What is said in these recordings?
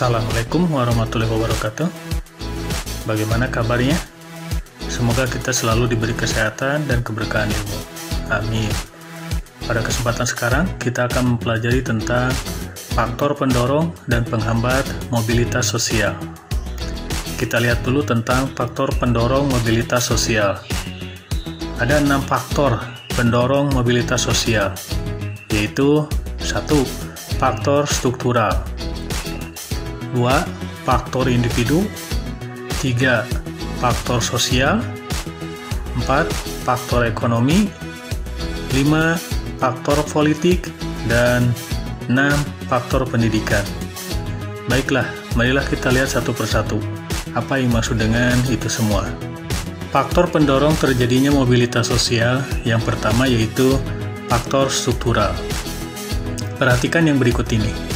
Assalamualaikum warahmatullahi wabarakatuh. Bagaimana kabarnya? Semoga kita selalu diberi kesehatan dan keberkahan ilmu. Amin. Pada kesempatan sekarang, kita akan mempelajari tentang faktor pendorong dan penghambat mobilitas sosial. Kita lihat dulu tentang faktor pendorong mobilitas sosial. Ada 6 faktor pendorong mobilitas sosial, yaitu 1. Faktor struktural, 2. Faktor individu, 3. Faktor sosial, 4. Faktor ekonomi, 5. Faktor politik, dan 6. Faktor pendidikan. Baiklah, marilah kita lihat satu persatu. Apa yang maksud dengan itu semua? Faktor pendorong terjadinya mobilitas sosial yang pertama yaitu faktor struktural. Perhatikan yang berikut ini.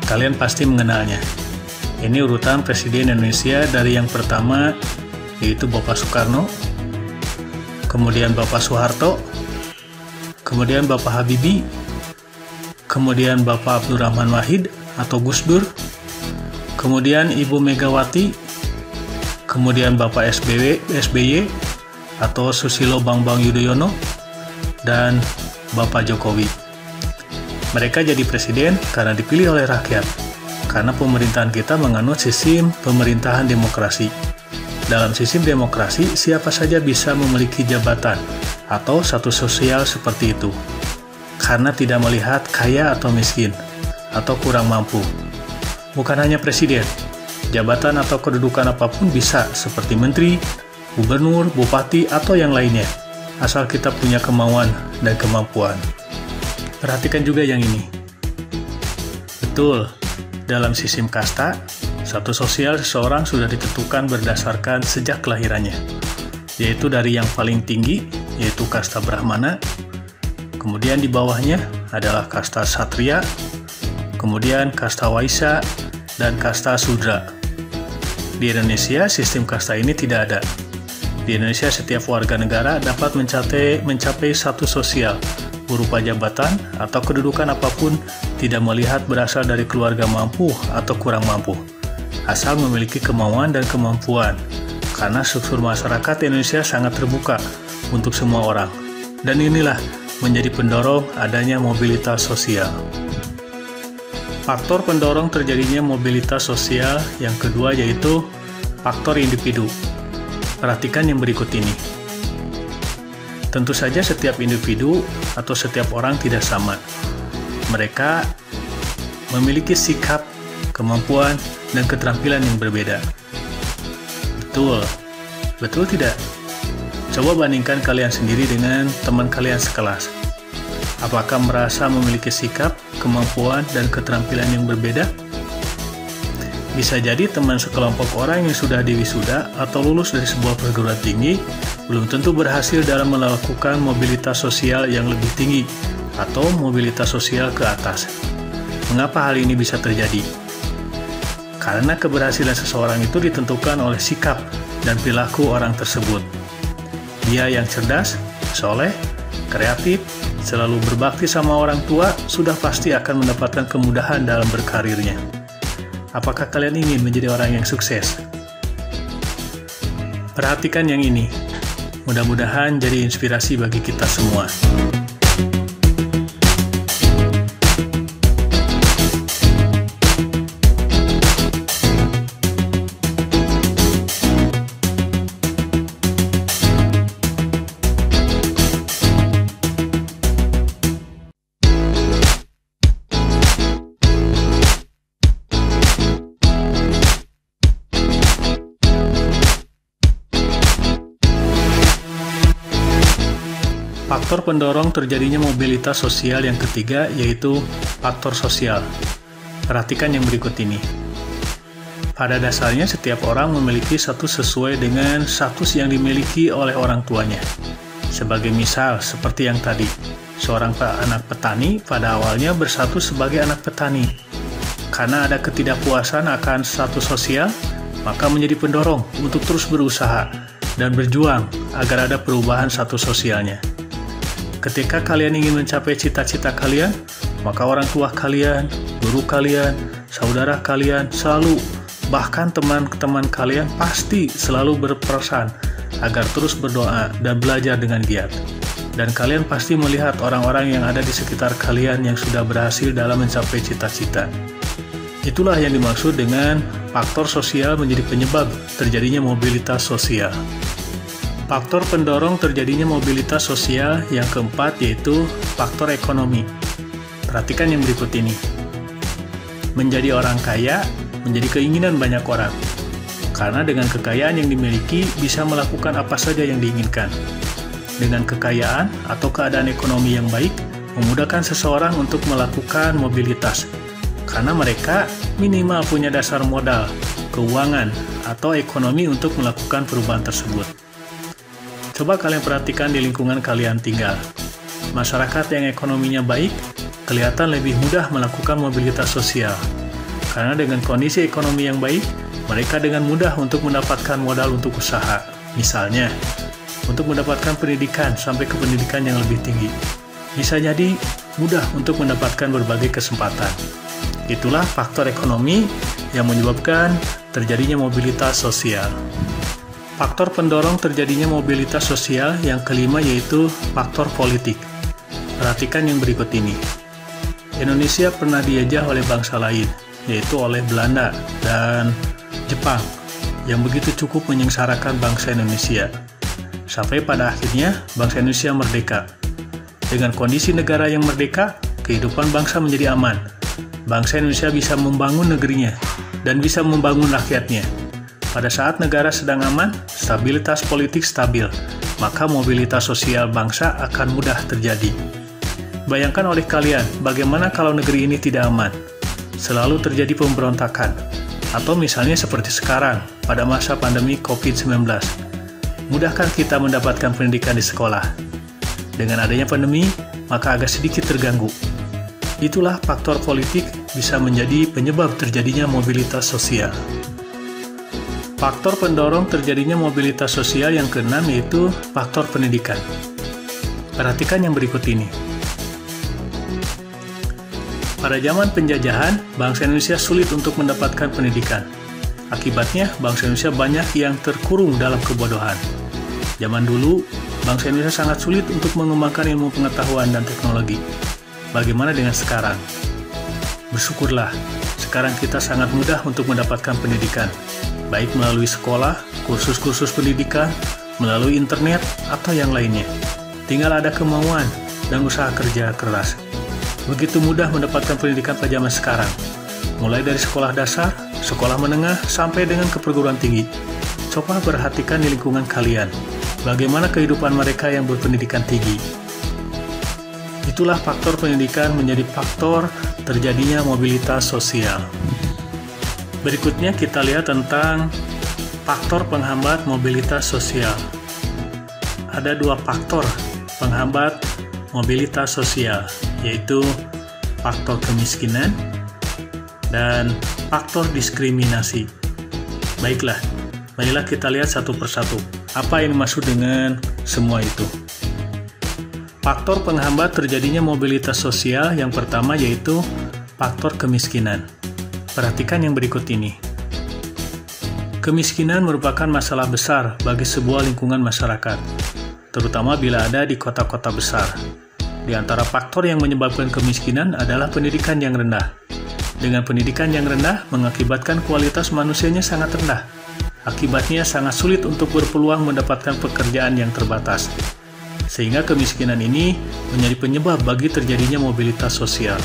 Kalian pasti mengenalnya. Ini urutan Presiden Indonesia dari yang pertama yaitu Bapak Soekarno, kemudian Bapak Soeharto, kemudian Bapak Habibie, kemudian Bapak Abdurrahman Wahid atau Gus Dur, kemudian Ibu Megawati, kemudian Bapak SBY atau Susilo Bambang Yudhoyono, dan Bapak Jokowi. Mereka jadi presiden karena dipilih oleh rakyat, karena pemerintahan kita menganut sistem pemerintahan demokrasi. Dalam sistem demokrasi, siapa saja bisa memiliki jabatan atau status sosial seperti itu, karena tidak melihat kaya atau miskin, atau kurang mampu. Bukan hanya presiden, jabatan atau kedudukan apapun bisa, seperti menteri, gubernur, bupati, atau yang lainnya, asal kita punya kemauan dan kemampuan. Perhatikan juga yang ini. Betul, dalam sistem kasta, status sosial seseorang sudah ditentukan berdasarkan sejak kelahirannya, yaitu dari yang paling tinggi, yaitu kasta Brahmana, kemudian di bawahnya adalah kasta Satria, kemudian kasta Waisya, dan kasta Sudra. Di Indonesia, sistem kasta ini tidak ada. Di Indonesia, setiap warga negara dapat mencapai status sosial berupa jabatan atau kedudukan apapun, tidak melihat berasal dari keluarga mampu atau kurang mampu, asal memiliki kemauan dan kemampuan, karena struktur masyarakat Indonesia sangat terbuka untuk semua orang, dan inilah menjadi pendorong adanya mobilitas sosial. Faktor pendorong terjadinya mobilitas sosial yang kedua yaitu faktor individu. Perhatikan yang berikut ini. Tentu saja setiap individu atau setiap orang tidak sama. Mereka memiliki sikap, kemampuan, dan keterampilan yang berbeda. Betul? Betul tidak? Coba bandingkan kalian sendiri dengan teman kalian sekelas. Apakah merasa memiliki sikap, kemampuan, dan keterampilan yang berbeda? Bisa jadi teman sekelompok orang yang sudah diwisuda atau lulus dari sebuah perguruan tinggi belum tentu berhasil dalam melakukan mobilitas sosial yang lebih tinggi atau mobilitas sosial ke atas. Mengapa hal ini bisa terjadi? Karena keberhasilan seseorang itu ditentukan oleh sikap dan perilaku orang tersebut. Dia yang cerdas, soleh, kreatif, selalu berbakti sama orang tua, sudah pasti akan mendapatkan kemudahan dalam berkarirnya. Apakah kalian ingin menjadi orang yang sukses? Perhatikan yang ini. Mudah-mudahan jadi inspirasi bagi kita semua. Faktor pendorong terjadinya mobilitas sosial yang ketiga yaitu faktor sosial. Perhatikan yang berikut ini. Pada dasarnya setiap orang memiliki status sesuai dengan status yang dimiliki oleh orang tuanya. Sebagai misal seperti yang tadi, seorang anak petani pada awalnya berstatus sebagai anak petani. Karena ada ketidakpuasan akan status sosial, maka menjadi pendorong untuk terus berusaha dan berjuang agar ada perubahan status sosialnya. Ketika kalian ingin mencapai cita-cita kalian, maka orang tua kalian, guru kalian, saudara kalian selalu, bahkan teman-teman kalian pasti selalu berpesan agar terus berdoa dan belajar dengan giat. Dan kalian pasti melihat orang-orang yang ada di sekitar kalian yang sudah berhasil dalam mencapai cita-cita. Itulah yang dimaksud dengan faktor sosial menjadi penyebab terjadinya mobilitas sosial. Faktor pendorong terjadinya mobilitas sosial yang keempat yaitu faktor ekonomi. Perhatikan yang berikut ini. Menjadi orang kaya menjadi keinginan banyak orang. Karena dengan kekayaan yang dimiliki bisa melakukan apa saja yang diinginkan. Dengan kekayaan atau keadaan ekonomi yang baik memudahkan seseorang untuk melakukan mobilitas. Karena mereka minimal punya dasar modal, keuangan, atau ekonomi untuk melakukan perubahan tersebut. Coba kalian perhatikan di lingkungan kalian tinggal. Masyarakat yang ekonominya baik, kelihatan lebih mudah melakukan mobilitas sosial. Karena dengan kondisi ekonomi yang baik, mereka dengan mudah untuk mendapatkan modal untuk usaha. Misalnya, untuk mendapatkan pendidikan sampai ke pendidikan yang lebih tinggi. Bisa jadi mudah untuk mendapatkan berbagai kesempatan. Itulah faktor ekonomi yang menyebabkan terjadinya mobilitas sosial. Faktor pendorong terjadinya mobilitas sosial yang kelima yaitu faktor politik. Perhatikan yang berikut ini. Indonesia pernah dijajah oleh bangsa lain, yaitu oleh Belanda dan Jepang, yang begitu cukup menyengsarakan bangsa Indonesia. Sampai pada akhirnya bangsa Indonesia merdeka. Dengan kondisi negara yang merdeka, kehidupan bangsa menjadi aman. Bangsa Indonesia bisa membangun negerinya dan bisa membangun rakyatnya. Pada saat negara sedang aman, stabilitas politik stabil, maka mobilitas sosial bangsa akan mudah terjadi. Bayangkan oleh kalian, bagaimana kalau negeri ini tidak aman? Selalu terjadi pemberontakan. Atau misalnya seperti sekarang, pada masa pandemi COVID-19. Mudahkah kita mendapatkan pendidikan di sekolah? Dengan adanya pandemi, maka agak sedikit terganggu. Itulah faktor politik bisa menjadi penyebab terjadinya mobilitas sosial. Faktor pendorong terjadinya mobilitas sosial yang keenam yaitu faktor pendidikan. Perhatikan yang berikut ini. Pada zaman penjajahan, bangsa Indonesia sulit untuk mendapatkan pendidikan. Akibatnya, bangsa Indonesia banyak yang terkurung dalam kebodohan. Zaman dulu, bangsa Indonesia sangat sulit untuk mengembangkan ilmu pengetahuan dan teknologi. Bagaimana dengan sekarang? Bersyukurlah, sekarang kita sangat mudah untuk mendapatkan pendidikan, baik melalui sekolah, kursus-kursus pendidikan, melalui internet, atau yang lainnya. Tinggal ada kemauan dan usaha kerja keras. Begitu mudah mendapatkan pendidikan pada zaman sekarang, mulai dari sekolah dasar, sekolah menengah, sampai dengan ke perguruan tinggi. Coba perhatikan di lingkungan kalian, bagaimana kehidupan mereka yang berpendidikan tinggi. Itulah faktor pendidikan menjadi faktor terjadinya mobilitas sosial. Berikutnya kita lihat tentang faktor penghambat mobilitas sosial. Ada dua faktor penghambat mobilitas sosial, yaitu faktor kemiskinan dan faktor diskriminasi. Baiklah, marilah kita lihat satu persatu. Apa yang dimaksud dengan semua itu? Faktor penghambat terjadinya mobilitas sosial yang pertama yaitu faktor kemiskinan. Perhatikan yang berikut ini. Kemiskinan merupakan masalah besar bagi sebuah lingkungan masyarakat, terutama bila ada di kota-kota besar. Di antara faktor yang menyebabkan kemiskinan adalah pendidikan yang rendah. Dengan pendidikan yang rendah mengakibatkan kualitas manusianya sangat rendah. Akibatnya sangat sulit untuk berpeluang mendapatkan pekerjaan yang terbatas. Sehingga kemiskinan ini menjadi penyebab bagi terjadinya mobilitas sosial.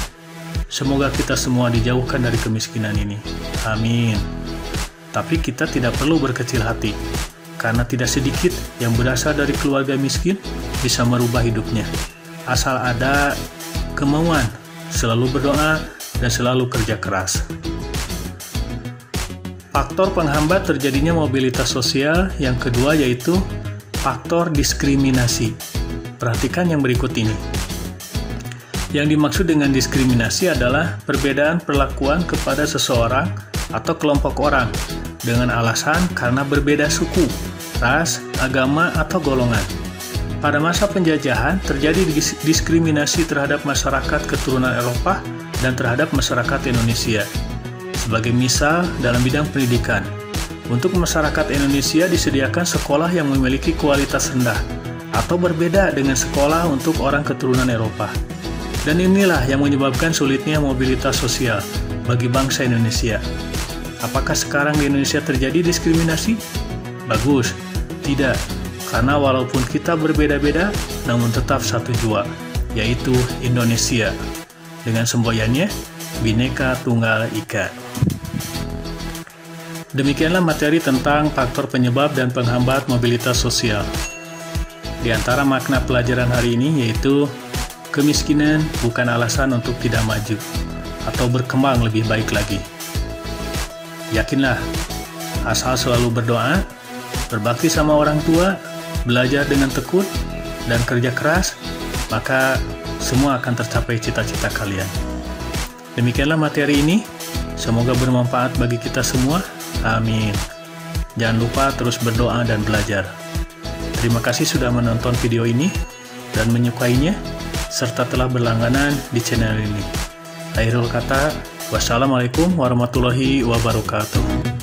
Semoga kita semua dijauhkan dari kemiskinan ini. Amin. Tapi kita tidak perlu berkecil hati, karena tidak sedikit yang berasal dari keluarga miskin bisa merubah hidupnya. Asal ada kemauan, selalu berdoa, dan selalu kerja keras. Faktor penghambat terjadinya mobilitas sosial yang kedua yaitu faktor diskriminasi. Perhatikan yang berikut ini. Yang dimaksud dengan diskriminasi adalah perbedaan perlakuan kepada seseorang atau kelompok orang dengan alasan karena berbeda suku, ras, agama, atau golongan. Pada masa penjajahan terjadi diskriminasi terhadap masyarakat keturunan Eropa dan terhadap masyarakat Indonesia. Sebagai misal, dalam bidang pendidikan, untuk masyarakat Indonesia disediakan sekolah yang memiliki kualitas rendah atau berbeda dengan sekolah untuk orang keturunan Eropa. Dan inilah yang menyebabkan sulitnya mobilitas sosial bagi bangsa Indonesia. Apakah sekarang di Indonesia terjadi diskriminasi? Bagus, tidak. Karena walaupun kita berbeda-beda, namun tetap satu jua, yaitu Indonesia. Dengan semboyannya, Bhinneka Tunggal Ika. Demikianlah materi tentang faktor penyebab dan penghambat mobilitas sosial. Di antara makna pelajaran hari ini yaitu kemiskinan bukan alasan untuk tidak maju atau berkembang lebih baik lagi. Yakinlah, asal selalu berdoa, berbakti sama orang tua, belajar dengan tekun, dan kerja keras, maka semua akan tercapai cita-cita kalian. Demikianlah materi ini, semoga bermanfaat bagi kita semua. Amin. Jangan lupa terus berdoa dan belajar. Terima kasih sudah menonton video ini dan menyukainya, serta telah berlangganan di channel ini. Akhirul kata, wassalamualaikum warahmatullahi wabarakatuh.